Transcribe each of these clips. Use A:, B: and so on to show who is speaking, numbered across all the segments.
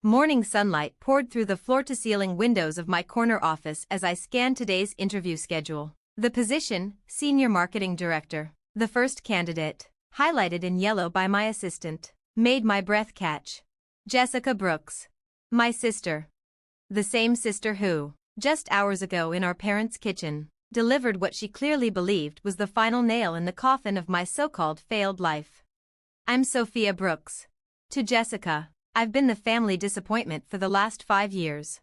A: Morning sunlight poured through the floor-to-ceiling windows of my corner office as I scanned today's interview schedule. The position, Senior Marketing Director, the first candidate, highlighted in yellow by my assistant, made my breath catch. Jessica Brooks. My sister. The same sister who, just hours ago in our parents' kitchen, delivered what she clearly believed was the final nail in the coffin of my so-called failed life. I'm Sophia Brooks. To Jessica, I've been the family disappointment for the last 5 years.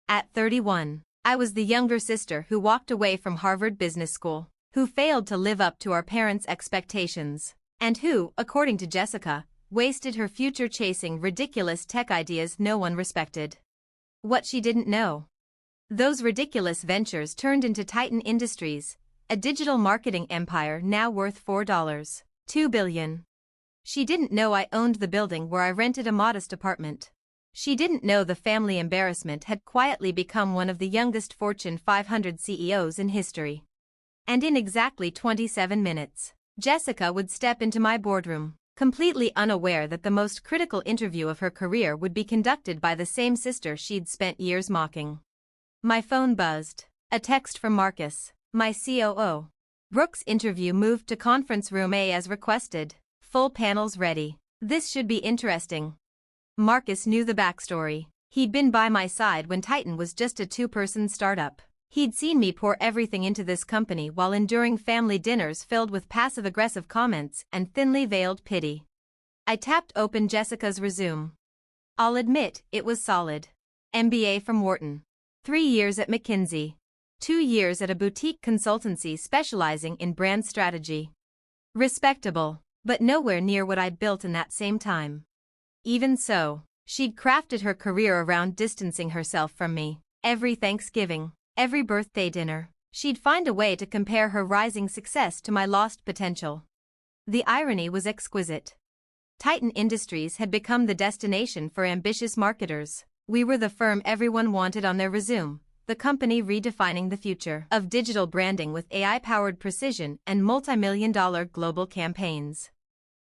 A: At 31, I was the younger sister who walked away from Harvard Business School, who failed to live up to our parents' expectations, and who, according to Jessica, wasted her future chasing ridiculous tech ideas no one respected. What she didn't know. Those ridiculous ventures turned into Titan Industries, a digital marketing empire now worth $4.2 billion. She didn't know I owned the building where I rented a modest apartment. She didn't know the family embarrassment had quietly become one of the youngest Fortune 500 CEOs in history. And in exactly 27 minutes, Jessica would step into my boardroom, completely unaware that the most critical interview of her career would be conducted by the same sister she'd spent years mocking. My phone buzzed. A text from Marcus, my COO. Brooks' interview moved to conference room A as requested. Full panels ready. This should be interesting. Marcus knew the backstory. He'd been by my side when Titan was just a 2-person startup. He'd seen me pour everything into this company while enduring family dinners filled with passive-aggressive comments and thinly veiled pity. I tapped open Jessica's resume. I'll admit, it was solid. MBA from Wharton. 3 years at McKinsey. 2 years at a boutique consultancy specializing in brand strategy. Respectable, but nowhere near what I'd built in that same time. Even so, she'd crafted her career around distancing herself from me. Every Thanksgiving, every birthday dinner, she'd find a way to compare her rising success to my lost potential. The irony was exquisite. Titan Industries had become the destination for ambitious marketers. We were the firm everyone wanted on their resume, the company redefining the future of digital branding with AI-powered precision and multi-million-dollar global campaigns.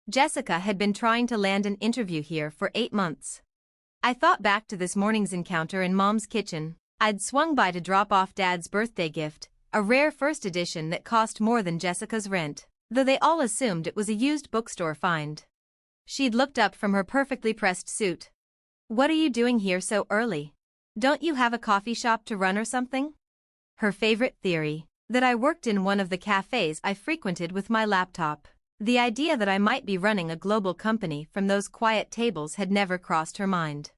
A: Jessica had been trying to land an interview here for 8 months. I thought back to this morning's encounter in Mom's kitchen. I'd swung by to drop off Dad's birthday gift, a rare first edition that cost more than Jessica's rent, though they all assumed it was a used bookstore find. She'd looked up from her perfectly pressed suit. "What are you doing here so early? Don't you have a coffee shop to run or something?" Her favorite theory, that I worked in one of the cafes I frequented with my laptop. The idea that I might be running a global company from those quiet tables had never crossed her mind.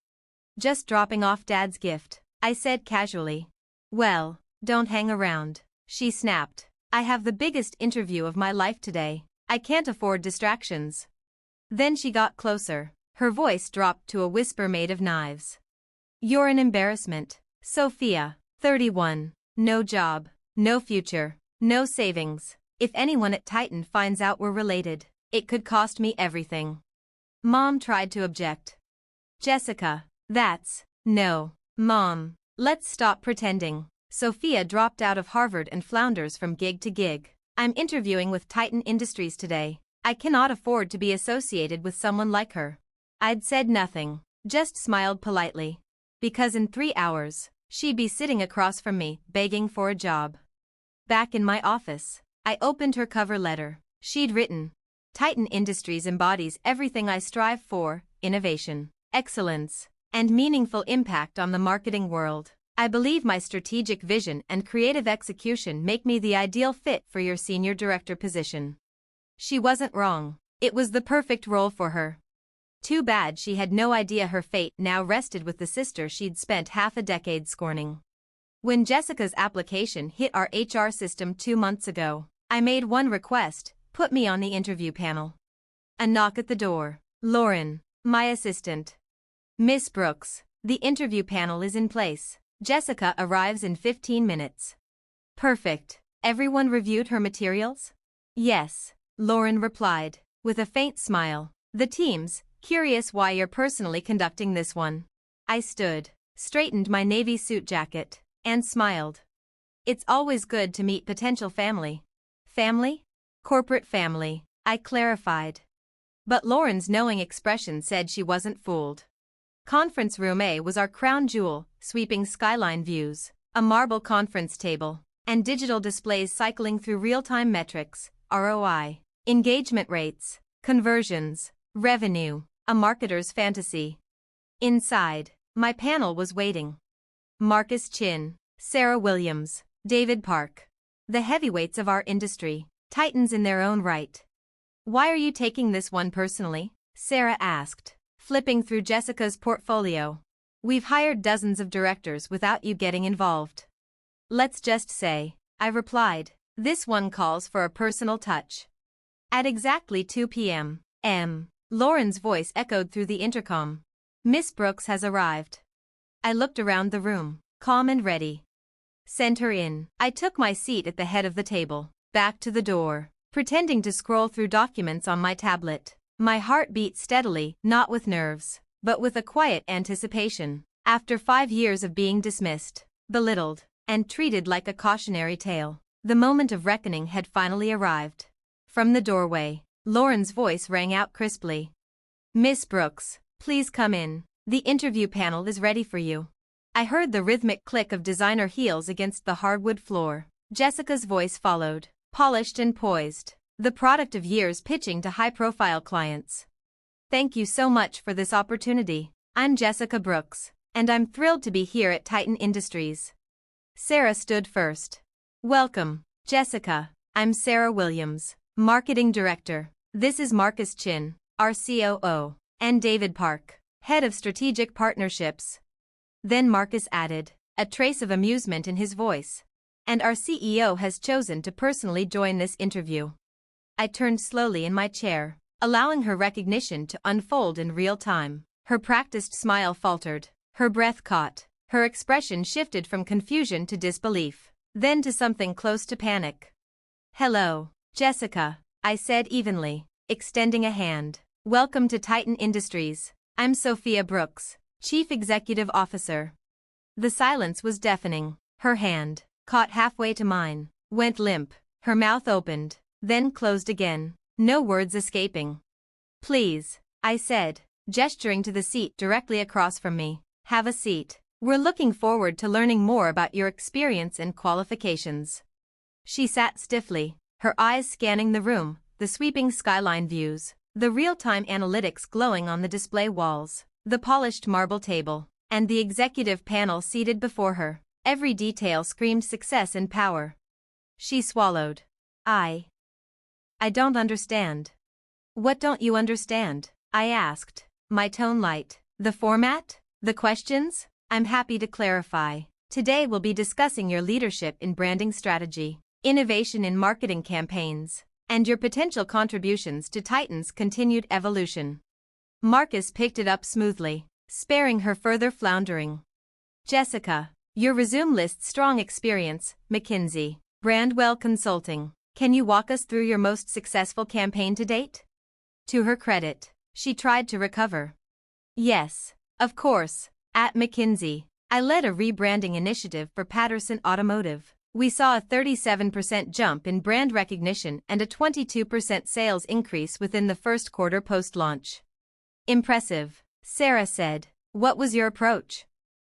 A: "Just dropping off Dad's gift," I said casually. "Well, don't hang around," she snapped. "I have the biggest interview of my life today. I can't afford distractions." Then she got closer. Her voice dropped to a whisper made of knives. "You're an embarrassment, Sophia. 31. No job, no future, no savings. If anyone at Titan finds out we're related, it could cost me everything." Mom tried to object. "Jessica, no, Mom, let's stop pretending." Sophia dropped out of Harvard and flounders from gig to gig. "I'm interviewing with Titan Industries today. I cannot afford to be associated with someone like her." I'd said nothing, just smiled politely. Because in 3 hours, she'd be sitting across from me, begging for a job. Back in my office, I opened her cover letter. She'd written, "Titan Industries embodies everything I strive for: innovation, excellence, and meaningful impact on the marketing world. I believe my strategic vision and creative execution make me the ideal fit for your senior director position." She wasn't wrong. It was the perfect role for her. Too bad she had no idea her fate now rested with the sister she'd spent half a decade scorning. When Jessica's application hit our HR system 2 months ago, I made one request: put me on the interview panel. A knock at the door. "Lauren, my assistant." "Miss Brooks, the interview panel is in place. Jessica arrives in 15 minutes. "Perfect. Everyone reviewed her materials?" "Yes," Lauren replied, with a faint smile. "The team's curious why you're personally conducting this one." I stood, straightened my navy suit jacket, and smiled. "It's always good to meet potential family." "Family?" "Corporate family," I clarified. But Lauren's knowing expression said she wasn't fooled. Conference Room A was our crown jewel, sweeping skyline views, a marble conference table, and digital displays cycling through real-time metrics, ROI, engagement rates, conversions, revenue, a marketer's fantasy. Inside, my panel was waiting. Marcus Chin, Sarah Williams, David Park. The heavyweights of our industry, titans in their own right. "Why are you taking this one personally?" Sarah asked, flipping through Jessica's portfolio. "We've hired dozens of directors without you getting involved." "Let's just say," I replied, "this one calls for a personal touch." At exactly 2 p.m., Lauren's voice echoed through the intercom. "Miss Brooks has arrived." I looked around the room, calm and ready. "Send her in." I took my seat at the head of the table, back to the door, pretending to scroll through documents on my tablet. My heart beat steadily, not with nerves, but with a quiet anticipation. After 5 years of being dismissed, belittled, and treated like a cautionary tale, the moment of reckoning had finally arrived. From the doorway, Lauren's voice rang out crisply. "Miss Brooks, please come in. The interview panel is ready for you." I heard the rhythmic click of designer heels against the hardwood floor. Jessica's voice followed, polished and poised, the product of years pitching to high-profile clients. "Thank you so much for this opportunity. I'm Jessica Brooks, and I'm thrilled to be here at Titan Industries." Sarah stood first. "Welcome, Jessica. I'm Sarah Williams, Marketing Director. This is Marcus Chin, our COO, and David Park, Head of Strategic Partnerships." Then Marcus added, a trace of amusement in his voice. "And our CEO has chosen to personally join this interview." I turned slowly in my chair, allowing her recognition to unfold in real time. Her practiced smile faltered, her breath caught, her expression shifted from confusion to disbelief, then to something close to panic. "Hello, Jessica," I said evenly, extending a hand. "Welcome to Titan Industries. I'm Sophia Brooks, Chief Executive Officer." The silence was deafening. Her hand, caught halfway to mine, went limp, her mouth opened, then closed again, no words escaping. "Please," I said, gesturing to the seat directly across from me, "have a seat. We're looking forward to learning more about your experience and qualifications." She sat stiffly, her eyes scanning the room, the sweeping skyline views, the real-time analytics glowing on the display walls, the polished marble table, and the executive panel seated before her. Every detail screamed success and power. She swallowed. I don't understand." "What don't you understand?" I asked, my tone light. "The format? The questions?" "I'm happy to clarify. Today we'll be discussing your leadership in branding strategy, innovation in marketing campaigns, and your potential contributions to Titan's continued evolution." Marcus picked it up smoothly, sparing her further floundering. "Jessica, your resume lists strong experience, McKinsey, Brandwell Consulting. Can you walk us through your most successful campaign to date?" To her credit, she tried to recover. "Yes, of course. At McKinsey, I led a rebranding initiative for Patterson Automotive. We saw a 37% jump in brand recognition and a 22% sales increase within the first quarter post-launch." "Impressive," Sarah said. "What was your approach?"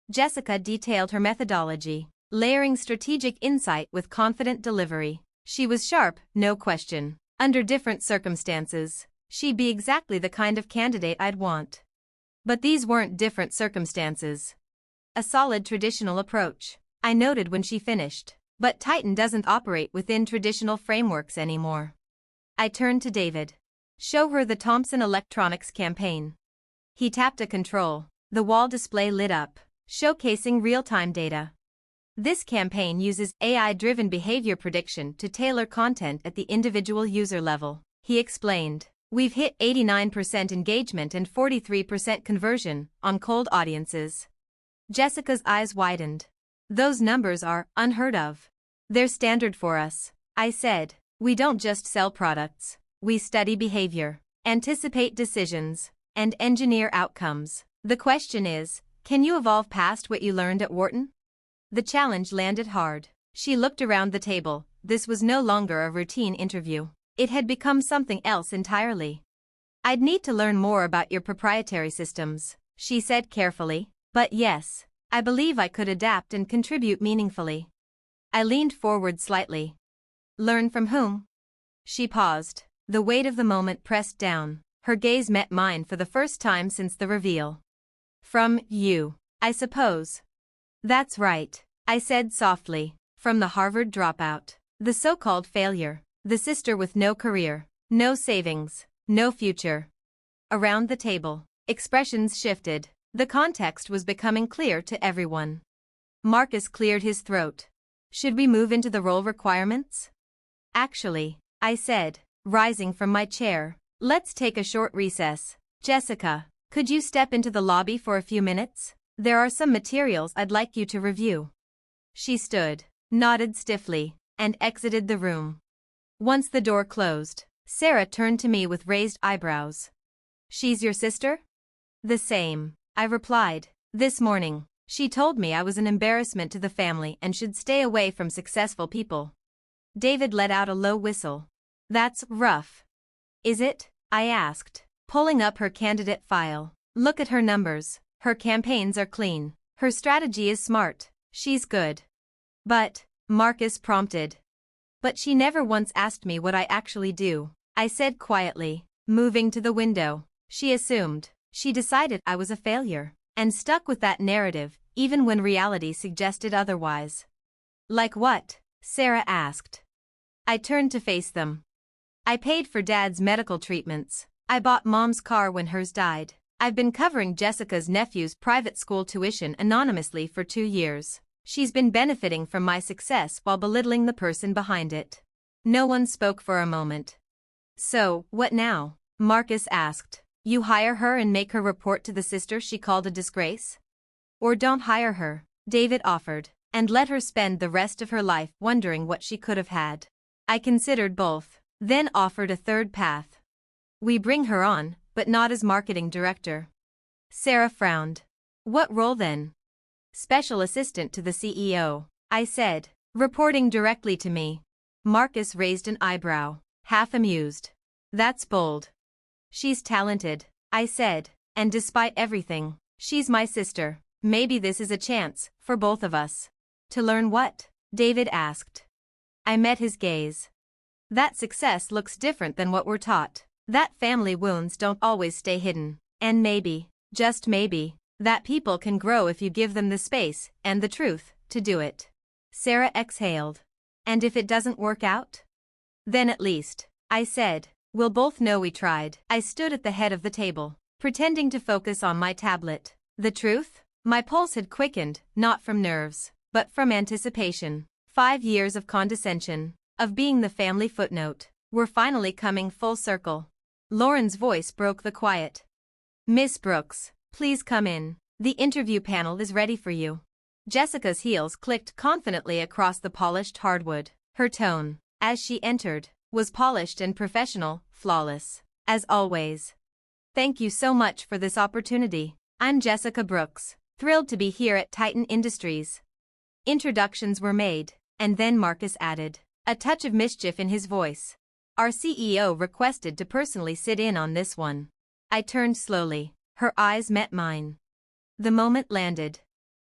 A: Jessica detailed her methodology, layering strategic insight with confident delivery. She was sharp, no question. Under different circumstances, she'd be exactly the kind of candidate I'd want. But these weren't different circumstances. "A solid traditional approach," I noted when she finished. "But Titan doesn't operate within traditional frameworks anymore." I turned to David. "Show her the Thomson Electronics campaign." He tapped a control. The wall display lit up, showcasing real-time data. "This campaign uses AI-driven behavior prediction to tailor content at the individual user level," he explained. "We've hit 89% engagement and 43% conversion on cold audiences." Jessica's eyes widened. "Those numbers are unheard of." "They're standard for us," I said. "We don't just sell products. We study behavior, anticipate decisions, and engineer outcomes. The question is, can you evolve past what you learned at Wharton?" The challenge landed hard. She looked around the table. This was no longer a routine interview. It had become something else entirely. "I'd need to learn more about your proprietary systems," she said carefully, but yes, I believe I could adapt and contribute meaningfully. I leaned forward slightly. Learn from whom? She paused. The weight of the moment pressed down. Her gaze met mine for the first time since the reveal. From you, I suppose. That's right, I said softly. From the Harvard dropout, the so-called failure, the sister with no career, no savings, no future. Around the table, expressions shifted. The context was becoming clear to everyone. Marcus cleared his throat. Should we move into the role requirements? Actually, I said, rising from my chair, let's take a short recess. Jessica, could you step into the lobby for a few minutes? There are some materials I'd like you to review. She stood, nodded stiffly, and exited the room. Once the door closed, Sarah turned to me with raised eyebrows. She's your sister? The same, I replied. This morning, she told me I was an embarrassment to the family and should stay away from successful people. David let out a low whistle. That's rough. Is it? I asked, pulling up her candidate file. Look at her numbers. Her campaigns are clean. Her strategy is smart. She's good. But, Marcus prompted. But she never once asked me what I actually do, I said quietly, moving to the window. She assumed. She decided I was a failure, and stuck with that narrative, even when reality suggested otherwise. Like what? Sarah asked. I turned to face them. I paid for Dad's medical treatments. I bought Mom's car when hers died. I've been covering Jessica's nephew's private school tuition anonymously for 2 years. She's been benefiting from my success while belittling the person behind it. No one spoke for a moment. So, what now? Marcus asked. You hire her and make her report to the sister she called a disgrace? Or don't hire her, David offered, and let her spend the rest of her life wondering what she could have had. I considered both, then offered a third path. We bring her on, but not as marketing director. Sarah frowned. What role then? Special assistant to the CEO, I said, reporting directly to me. Marcus raised an eyebrow, half amused. That's bold. She's talented, I said, and despite everything, she's my sister. Maybe this is a chance, for both of us. To learn what? David asked. I met his gaze. That success looks different than what we're taught. That family wounds don't always stay hidden. And maybe, just maybe, that people can grow if you give them the space and the truth to do it. Sarah exhaled. And if it doesn't work out? Then at least, I said, we'll both know we tried. I stood at the head of the table, pretending to focus on my tablet. The truth? My pulse had quickened, not from nerves, but from anticipation. 5 years of condescension, of being the family footnote, were finally coming full circle. Lauren's voice broke the quiet. Miss Brooks, please come in. The interview panel is ready for you. Jessica's heels clicked confidently across the polished hardwood. Her tone, as she entered, was polished and professional, flawless, as always. Thank you so much for this opportunity. I'm Jessica Brooks, thrilled to be here at Titan Industries. Introductions were made, and then Marcus added, a touch of mischief in his voice. Our CEO requested to personally sit in on this one. I turned slowly. Her eyes met mine. The moment landed.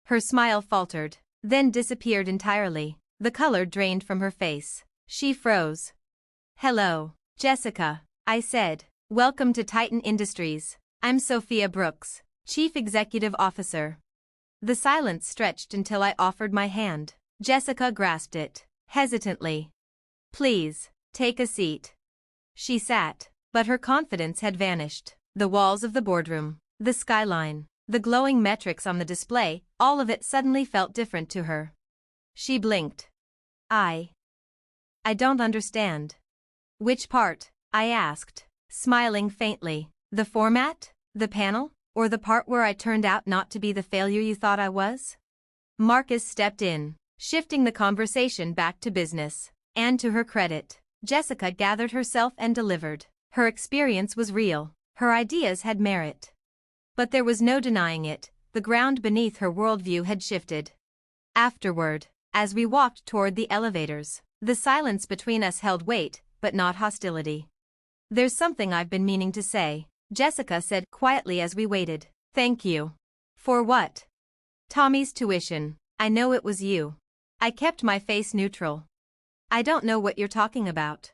A: Her smile faltered, then disappeared entirely. The color drained from her face. She froze. Hello, Jessica, I said. Welcome to Titan Industries. I'm Sophia Brooks, Chief Executive Officer. The silence stretched until I offered my hand. Jessica grasped it, hesitantly. Please, take a seat. She sat, but her confidence had vanished. The walls of the boardroom, the skyline, the glowing metrics on the display, all of it suddenly felt different to her. She blinked. I don't understand. Which part? I asked, smiling faintly. The format? The panel? Or the part where I turned out not to be the failure you thought I was? Marcus stepped in, shifting the conversation back to business. And to her credit, Jessica gathered herself and delivered. Her experience was real. Her ideas had merit. But there was no denying it, the ground beneath her worldview had shifted. Afterward, as we walked toward the elevators, the silence between us held weight, but not hostility. There's something I've been meaning to say, Jessica said quietly as we waited. Thank you. For what? Tommy's tuition. I know it was you. I kept my face neutral. I don't know what you're talking about.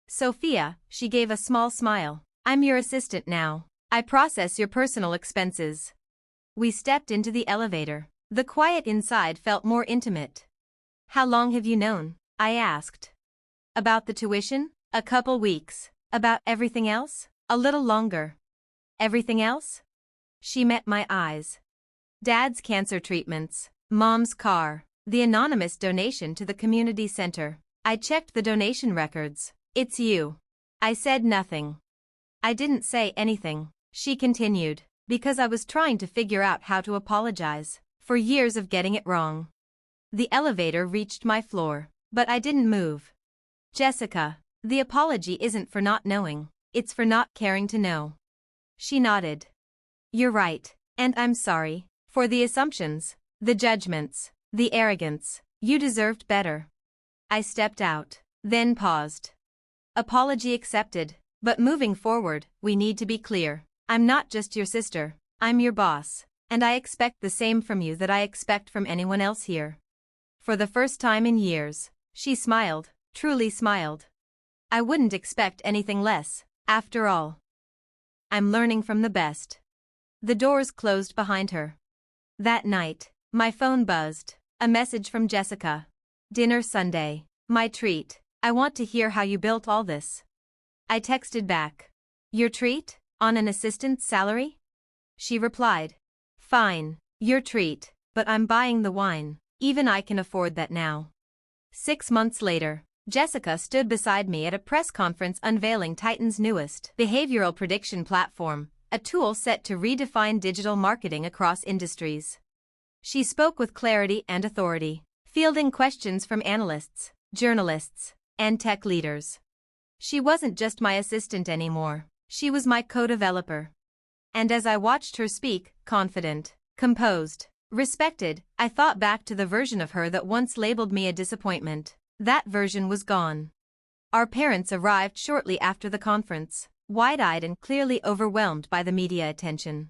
A: Sophia, she gave a small smile. I'm your assistant now. I process your personal expenses. We stepped into the elevator. The quiet inside felt more intimate. How long have you known? I asked. About the tuition? A couple weeks. About everything else? A little longer. Everything else? She met my eyes. Dad's cancer treatments, Mom's car, the anonymous donation to the community center. I checked the donation records. It's you. I said nothing. I didn't say anything, she continued, because I was trying to figure out how to apologize for years of getting it wrong. The elevator reached my floor, but I didn't move. Jessica, the apology isn't for not knowing, it's for not caring to know. She nodded. You're right, and I'm sorry for the assumptions, the judgments, the arrogance. You deserved better. I stepped out, then paused. Apology accepted, but moving forward, we need to be clear. I'm not just your sister, I'm your boss, and I expect the same from you that I expect from anyone else here. For the first time in years, she smiled, truly smiled. I wouldn't expect anything less, after all. I'm learning from the best. The doors closed behind her. That night, my phone buzzed. A message from Jessica. Dinner Sunday. My treat. I want to hear how you built all this. I texted back. Your treat? On an assistant's salary? She replied. Fine, your treat, but I'm buying the wine. Even I can afford that now. 6 months later, Jessica stood beside me at a press conference unveiling Titan's newest behavioral prediction platform, a tool set to redefine digital marketing across industries. She spoke with clarity and authority, fielding questions from analysts, journalists, and tech leaders. She wasn't just my assistant anymore, she was my co-developer. And as I watched her speak, confident, composed, respected, I thought back to the version of her that once labeled me a disappointment. That version was gone. Our parents arrived shortly after the conference, wide-eyed and clearly overwhelmed by the media attention.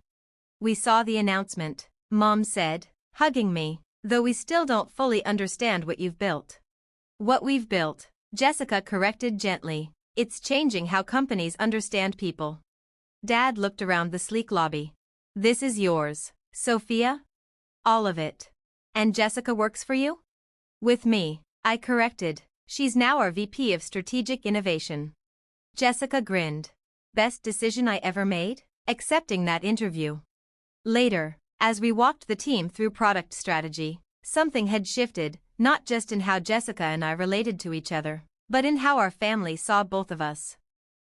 A: We saw the announcement, Mom said, hugging me, though we still don't fully understand what you've built. What we've built, Jessica corrected gently, it's changing how companies understand people. Dad looked around the sleek lobby. This is yours, Sophia? All of it. And Jessica works for you? With me, I corrected. She's now our VP of Strategic Innovation. Jessica grinned. Best decision I ever made? Accepting that interview. Later, as we walked the team through product strategy, something had shifted, not just in how Jessica and I related to each other, but in how our family saw both of us.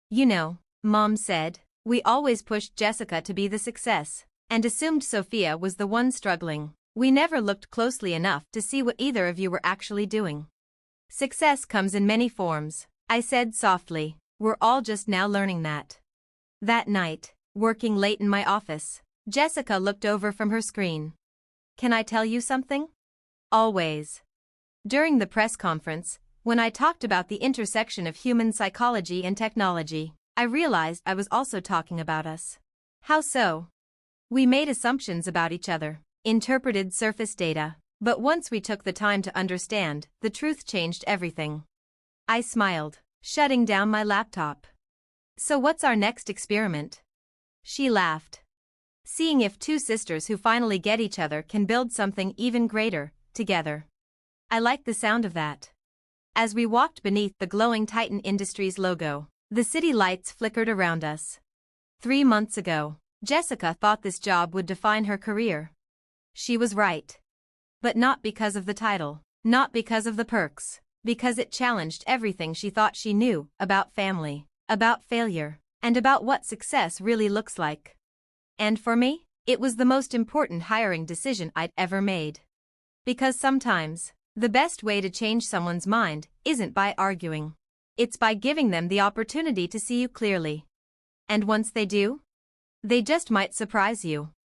A: You know, Mom said, we always pushed Jessica to be the success, and assumed Sophia was the one struggling. We never looked closely enough to see what either of you were actually doing. Success comes in many forms, I said softly. We're all just now learning that. That night, working late in my office, Jessica looked over from her screen. Can I tell you something? Always. During the press conference, when I talked about the intersection of human psychology and technology, I realized I was also talking about us. How so? We made assumptions about each other, interpreted surface data, but once we took the time to understand, the truth changed everything. I smiled, shutting down my laptop. So what's our next experiment? She laughed. Seeing if two sisters who finally get each other can build something even greater, together. I like the sound of that. As we walked beneath the glowing Titan Industries logo, the city lights flickered around us. 3 months ago, Jessica thought this job would define her career. She was right. But not because of the title, not because of the perks, because it challenged everything she thought she knew about family, about failure, and about what success really looks like. And for me, it was the most important hiring decision I'd ever made. Because sometimes, the best way to change someone's mind isn't by arguing. It's by giving them the opportunity to see you clearly. And once they do, they just might surprise you.